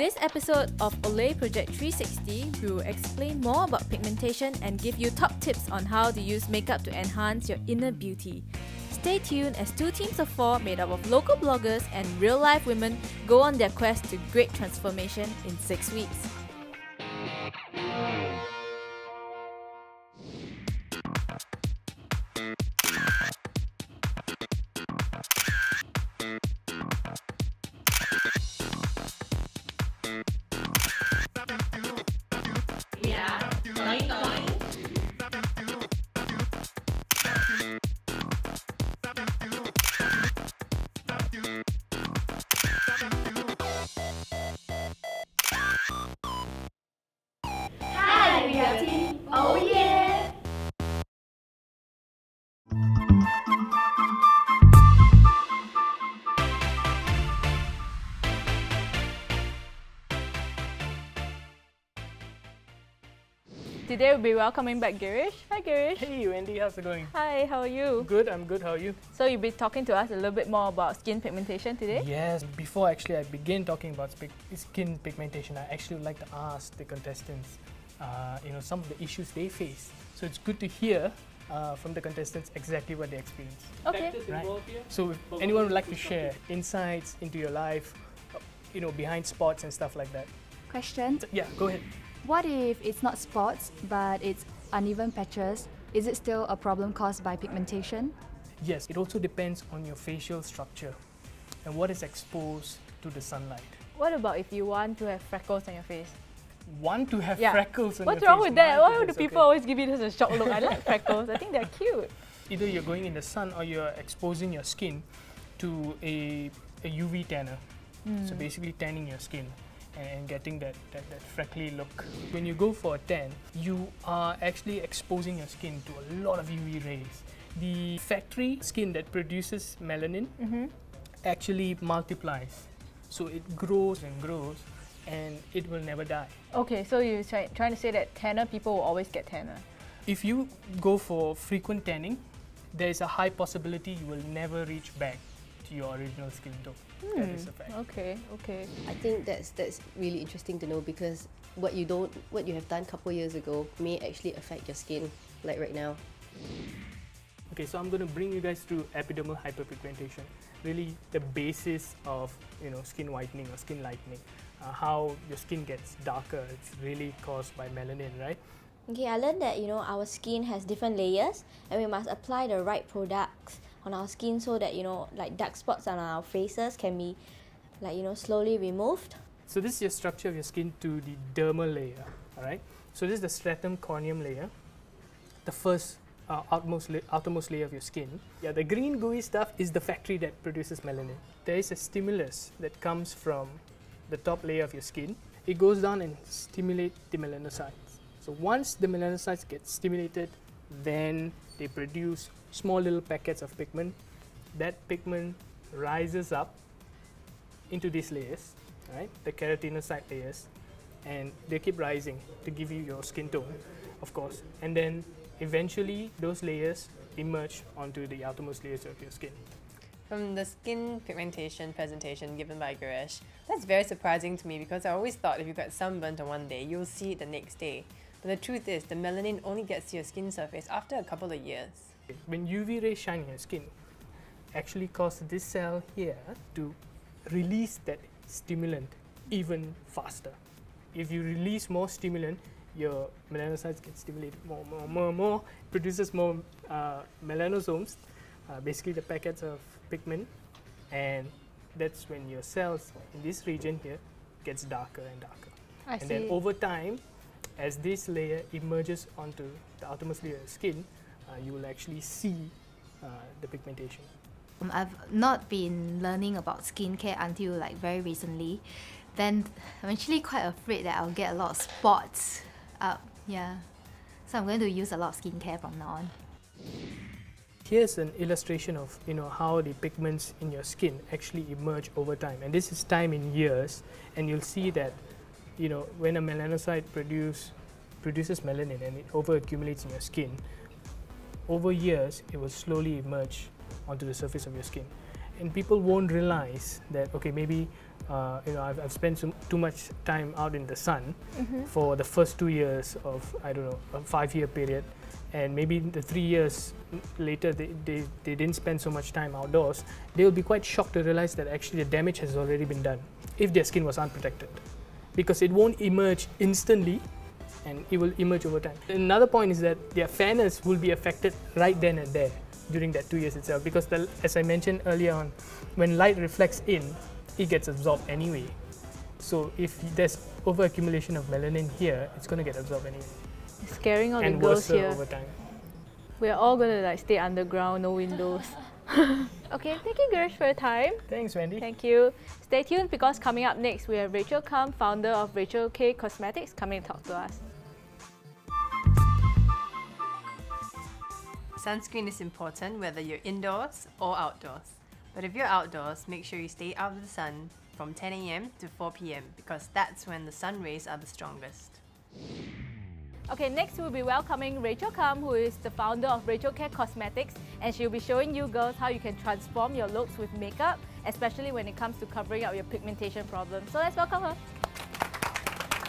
this episode of Olay Project 360, we will explain more about pigmentation and give you top tips on how to use makeup to enhance your inner beauty. Stay tuned as two teams of 4 made up of local bloggers and real-life women go on their quest to great transformation in 6 weeks. Oh yeah! Today we'll be welcoming back Girish. Hi Girish. Hey Wendy, how's it going? Hi, how are you? Good, I'm good, how are you? So you'll be talking to us a little bit more about skin pigmentation today? Yes, before actually I begin talking about skin pigmentation, I actually would like to ask the contestants some of the issues they face. So it's good to hear from the contestants exactly what they experience. Okay. Right. So if anyone would like to share insights into your life, behind spots and stuff like that. Question. Yeah, go ahead. What if it's not spots, but it's uneven patches? Is it still a problem caused by pigmentation? Yes, it also depends on your facial structure and what is exposed to the sunlight. What about if you want to have freckles on your face? Want to have Yeah. freckles on What's your wrong face? with that? Why do Goodness, people okay. always give you this a shock look? I like freckles. I think they're cute. Either you're going in the sun or you're exposing your skin to a UV tanner. So basically tanning your skin and getting that freckly look. When you go for a tan, you are actually exposing your skin to a lot of UV rays. The factory skin that produces melanin actually multiplies. So it grows and grows and it will never die. Okay, so you're trying to say that tanner people will always get tanner. If you go for frequent tanning, there is a high possibility you will never reach back to your original skin tone. That is a fact. Okay. I think that's really interesting to know, because what you have done a couple years ago may actually affect your skin, like right now. Okay, so I'm going to bring you guys through epidermal hyperpigmentation, really the basis of skin whitening or skin lightening. How your skin gets darker, it's really caused by melanin, right? Okay, I learned that our skin has different layers and we must apply the right products on our skin so that like dark spots on our faces can be slowly removed. So this is your structure of your skin to the dermal layer, all right? So this is the stratum corneum layer, the first outermost layer of your skin. Yeah, the green gooey stuff is the factory that produces melanin. There is a stimulus that comes from the top layer of your skin. It goes down and stimulates the melanocytes. So once the melanocytes get stimulated, then they produce small little packets of pigment. That pigment rises up into these layers, right? The keratinocyte layers, and they keep rising to give you your skin tone, of course. And then eventually those layers emerge onto the outermost layers of your skin. From the skin pigmentation presentation given by Girish, that's very surprising to me, because I always thought if you got sunburnt on one day, you'll see it the next day. But the truth is, the melanin only gets to your skin surface after a couple of years. When UV rays shine on your skin, actually cause this cell here to release that stimulant even faster. If you release more stimulant, your melanocytes get stimulated more, produces more melanosomes, basically the packets of pigment, and that's when your cells in this region here gets darker and darker. Then over time, as this layer emerges onto the outermost layer of the skin, you will actually see the pigmentation. I've not been learning about skincare until like very recently. Then I'm actually quite afraid that I'll get a lot of spots up. Yeah, so I'm going to use a lot of skincare from now on. Here's an illustration of how the pigments in your skin actually emerge over time, and this is time in years. And you'll see that when a melanocyte produces melanin and it over accumulates in your skin, over years it will slowly emerge onto the surface of your skin. And people won't realize that, okay, maybe I've spent too much time out in the sun for the first 2 years of, I don't know, a 5-year period, and maybe the 3 years later they didn't spend so much time outdoors, they will be quite shocked to realize that actually the damage has already been done if their skin was unprotected, because it won't emerge instantly and it will emerge over time. Another point is that their fairness will be affected right then and there during that 2 years itself, because as I mentioned earlier on, when light reflects in, it gets absorbed anyway. So if there's overaccumulation of melanin here, it's going to get absorbed anyway. Scaring all the And girls worse here. over time. We're all going to stay underground, no windows. Okay, thank you Girish for your time. Thanks, Wendy. Thank you. Stay tuned because coming up next we have Rachel Kum, founder of Rachel K Cosmetics, coming to talk to us. Sunscreen is important whether you're indoors or outdoors. But if you're outdoors, make sure you stay out of the sun from 10 AM to 4 PM because that's when the sun rays are the strongest. Okay, next we'll be welcoming Rachel Kum, who is the founder of Rachel K Cosmetics, and she'll be showing you girls how you can transform your looks with makeup, especially when it comes to covering up your pigmentation problems. So let's welcome her.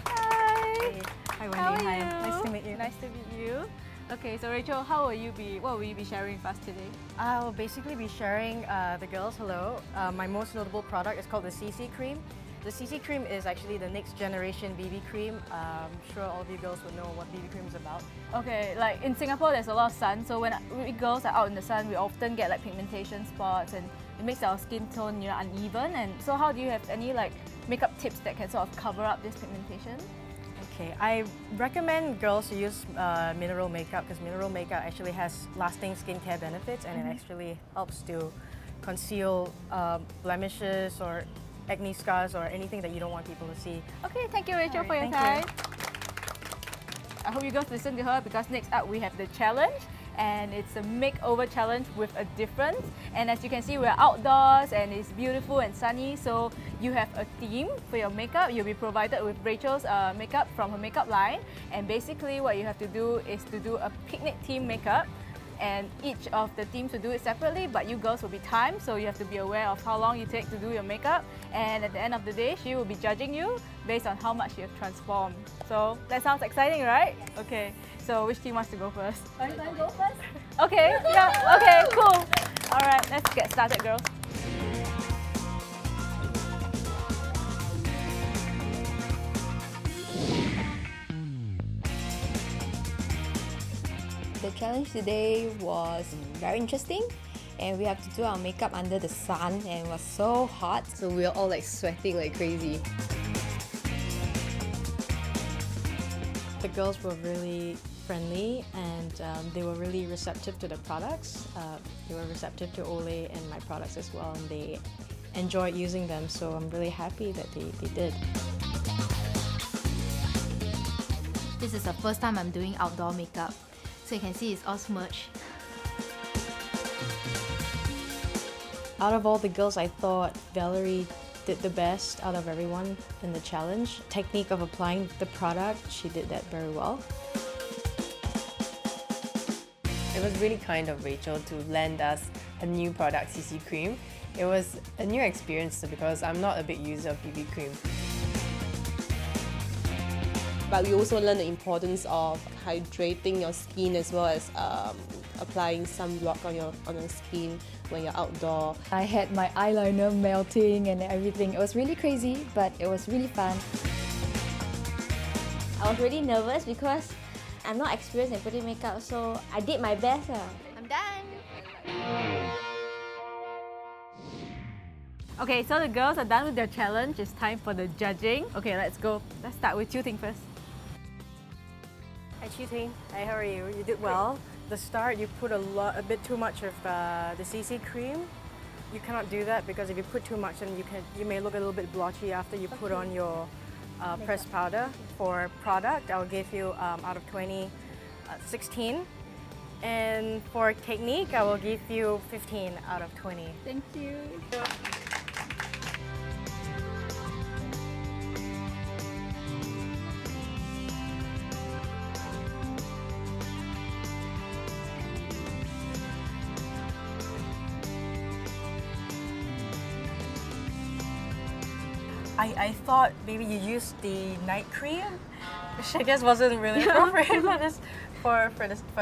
Hi. Hi Wendy, How are hi. you? Nice to meet you. Nice to meet you. Okay, so Rachel, what will you be sharing with us today? I will basically be sharing the girls, hello. My most notable product is called the CC cream. The CC cream is actually the next generation BB cream. I'm sure all of you girls would know what BB cream is about. Okay, like in Singapore there's a lot of sun, so when we girls are out in the sun, we often get like pigmentation spots and it makes our skin tone uneven. And so how do you have any like makeup tips that can sort of cover up this pigmentation? Okay, I recommend girls to use mineral makeup because mineral makeup actually has lasting skincare benefits and it actually helps to conceal blemishes or acne scars or anything that you don't want people to see. Okay, thank you Rachel for your thank time. I hope you guys listen to her because next up we have the challenge, and it's a makeover challenge with a difference. And as you can see, we're outdoors and it's beautiful and sunny, so you have a theme for your makeup. You'll be provided with Rachel's makeup from her makeup line, and basically what you have to do is to do a picnic theme makeup, and each of the teams will do it separately, but you girls will be timed, so you have to be aware of how long you take to do your makeup, and at the end of the day she will be judging you based on how much you have transformed. So that sounds exciting, right? Okay, so which team wants to go first? Want to go first? Okay, yeah, okay, cool. Alright, let's get started, girls. The challenge today was very interesting, and we have to do our makeup under the sun, and it was so hot. So we were all like sweating like crazy. The girls were really friendly and they were really receptive to the products. They were receptive to Olay and my products as well, and they enjoyed using them, so I'm really happy that they did. This is the first time I'm doing outdoor makeup, so you can see it's all smudged. Out of all the girls, I thought Valerie did the best out of everyone in the challenge. Technique of applying the product, she did that very well. It was really kind of Rachel to lend us a new product, CC cream. It was a new experience because I'm not a big user of BB cream. But we also learned the importance of hydrating your skin as well as applying sunblock on your skin when you're outdoor. I had my eyeliner melting and everything. It was really crazy, but it was really fun. I was really nervous because I'm not experienced in putting makeup, so I did my best. I'm done! Okay, so the girls are done with their challenge. It's time for the judging. Okay, let's go. Let's start with Chu Ting first. Hi Cheating, hi, how are you? You did well. The start, you put a bit too much of the CC cream. You cannot do that because if you put too much, then you may look a little bit blotchy after you put on your pressed powder. For product, I'll give you out of 20, 16. And for technique, I will give you 15 out of 20. Thank you. I thought maybe you used the night cream, which I guess wasn't really appropriate for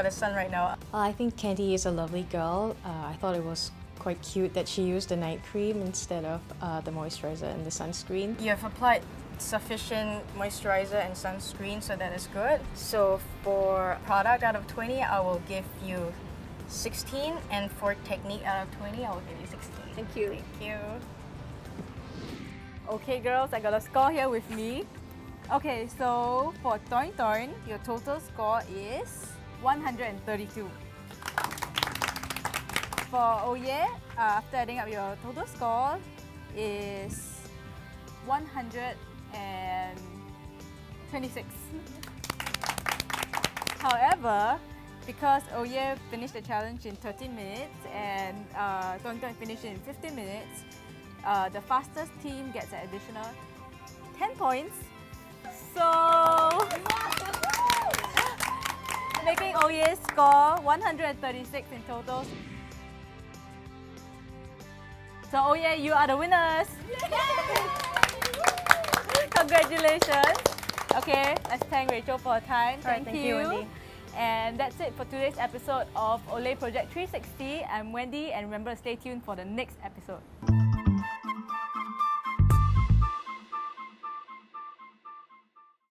the sun right now. I think Candy is a lovely girl. I thought it was quite cute that she used the night cream instead of the moisturizer and the sunscreen. You have applied sufficient moisturizer and sunscreen, so that is good. So for product out of 20, I will give you 16, and for technique out of 20, I will give you 16. Thank you. Thank you. Okay girls, I got a score here with me. Okay, so for Toin Toin, your total score is 132. For Oye, after adding up your total score, is 126. However, because Oye finished the challenge in 13 minutes and Toin Toin finished in 15 minutes, the fastest team gets an additional 10 points. So, making Oye's score 136 in total. So Oye, you are the winners! Congratulations! Okay, let's thank Rachel for her time. Thank you, Wendy. And that's it for today's episode of Olay Project 360. I'm Wendy, and remember to stay tuned for the next episode.